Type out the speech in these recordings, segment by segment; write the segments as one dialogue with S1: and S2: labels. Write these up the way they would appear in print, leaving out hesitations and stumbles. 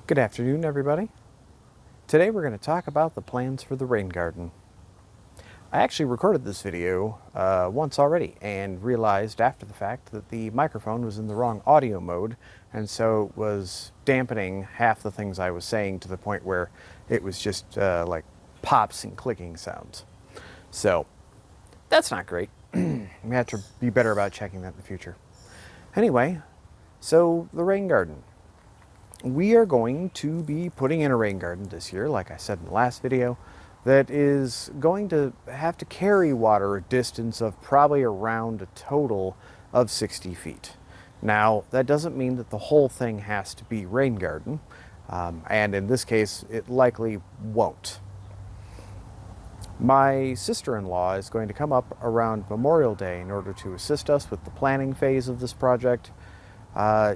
S1: Good afternoon, everybody. Today we're going to talk about the plans for the rain garden. I actually recorded this video once already and realized after the fact that the microphone was in the wrong audio mode, and so it was dampening half the things I was saying to the point where it was just like pops and clicking sounds. So that's not great. We have to be better about checking that in the future. Anyway, so the rain garden. We are going to be putting in a rain garden this year, like I said in the last video, that is going to have to carry water a distance of probably around a total of 60 feet. Now, that doesn't mean that the whole thing has to be rain garden, and in this case, it likely won't. My sister-in-law is going to come up around Memorial Day in order to assist us with the planning phase of this project.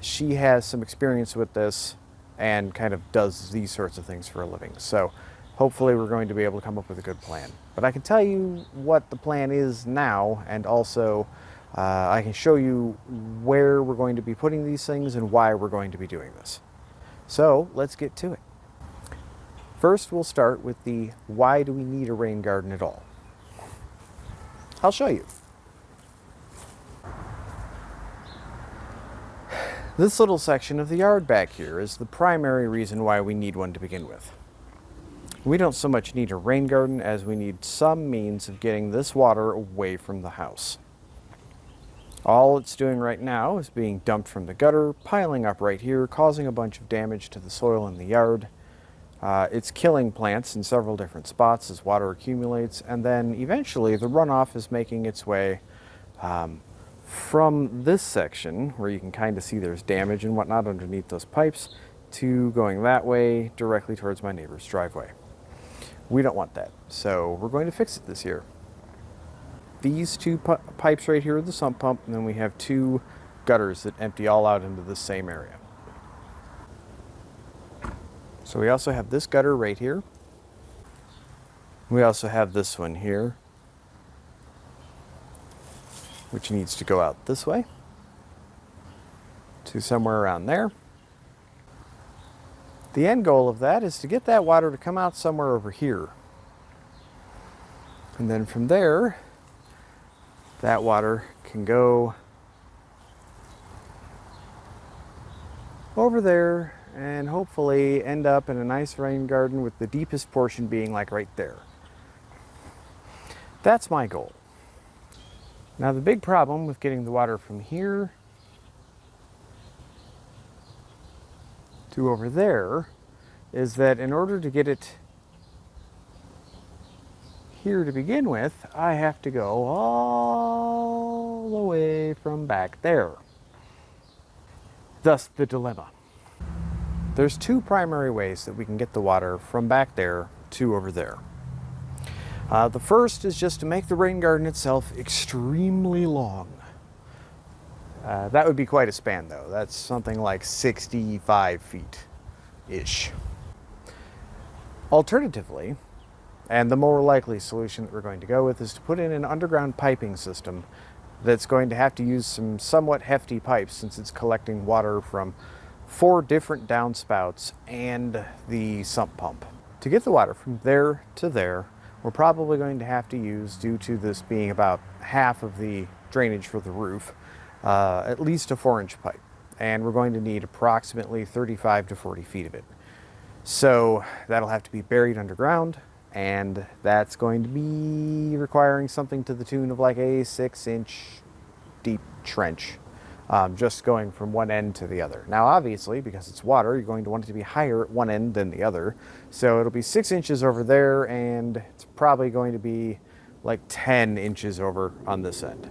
S1: She has some experience with this and kind of does these sorts of things for a living. So hopefully we're going to be able to come up with a good plan. But I can tell you what the plan is now, and also I can show you where we're going to be putting these things and why we're going to be doing this. So let's get to it. First, we'll start with the why do we need a rain garden at all? I'll show you. This little section of the yard back here is the primary reason why we need one to begin with. We don't so much need a rain garden as we need some means of getting this water away from the house. All it's doing right now is being dumped from the gutter, piling up right here, causing a bunch of damage to the soil in the yard. It's killing plants in several different spots as water accumulates, and then eventually the runoff is making its way from this section, where you can kind of see there's damage and whatnot underneath those pipes, to going that way directly towards my neighbor's driveway. We don't want that, so we're going to fix it this year. These two pipes right here are the sump pump, and then we have two gutters that empty all out into the same area. So we also have this gutter right here. We also have this one here, which needs to go out this way to somewhere around there. The end goal of that is to get that water to come out somewhere over here. And then from there, that water can go over there and hopefully end up in a nice rain garden with the deepest portion being like right there. That's my goal. Now, the big problem with getting the water from here to over there is that in order to get it here to begin with, I have to go all the way from back there. Thus the dilemma. There's two primary ways that we can get the water from back there to over there. The first is just to make the rain garden itself extremely long. That would be quite a span, though. That's something like 65 feet-ish. Alternatively, and the more likely solution that we're going to go with, is to put in an underground piping system that's going to have to use some somewhat hefty pipes, since it's collecting water from 4 different downspouts and the sump pump. To get the water from there to there, we're probably going to have to use, due to this being about half of the drainage for the roof, at least a 4-inch pipe. And we're going to need approximately 35 to 40 feet of it. So that'll have to be buried underground, and that's going to be requiring something to the tune of like a 6-inch deep trench, just going from one end to the other. Now, obviously, because it's water, you're going to want it to be higher at one end than the other. So it'll be 6 inches over there, and it's probably going to be like 10 inches over on this end.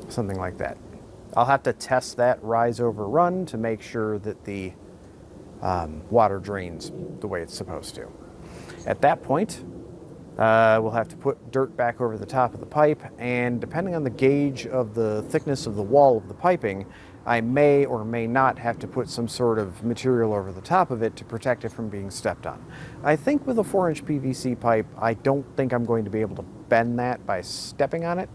S1: Something like that. I'll have to test that rise over run to make sure that the water drains the way it's supposed to. At that point, we'll have to put dirt back over the top of the pipe, and depending on the gauge of the thickness of the wall of the piping, I may or may not have to put some sort of material over the top of it to protect it from being stepped on. I think with a 4-inch PVC pipe, I don't think I'm going to be able to bend that by stepping on it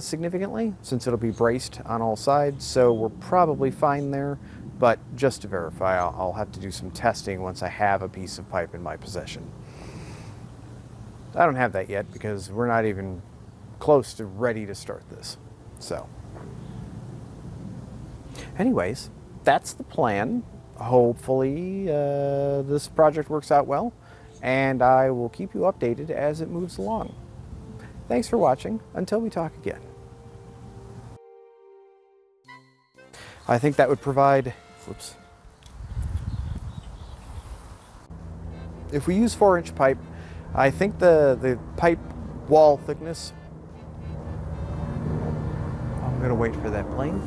S1: significantly, since it'll be braced on all sides, so we're probably fine there. but just to verify, I'll have to do some testing once I have a piece of pipe in my possession. I don't have that yet because we're not even close to ready to start this. So, anyways, that's the plan. Hopefully this project works out well, and I will keep you updated as it moves along. Thanks for watching. Until we talk again. I think that would provide, whoops. If we use 4-inch pipe, I think the pipe wall thickness, I'm gonna wait for that plane.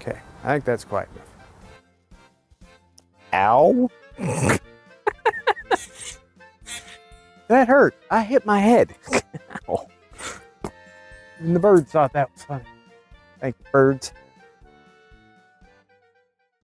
S1: Okay, I think that's quiet enough. Ow. That hurt. I hit my head. Ow. And the birds thought that was funny. Thank you, birds.